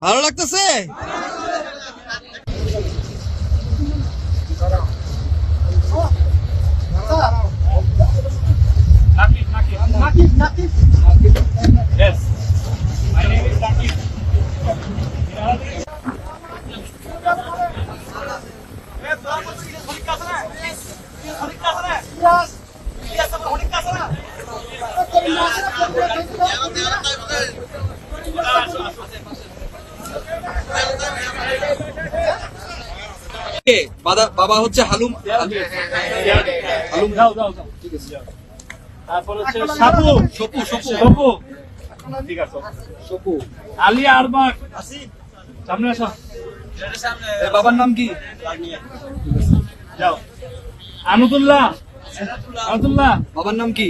ভালো লাগতেছে? Yes. My name is Nakib. বাবা হচ্ছে হালুম। হালুম যাও যাও যাও। ঠিক আছে। তারপর হচ্ছে সাপু সপু সপু সপু ঠিক আছে সপু আলিয়া আরবাক সামনে আসো বাবার নাম কি? যাও আনুতুল্লাহ আনুতুল্লাহ বাবার নাম কি?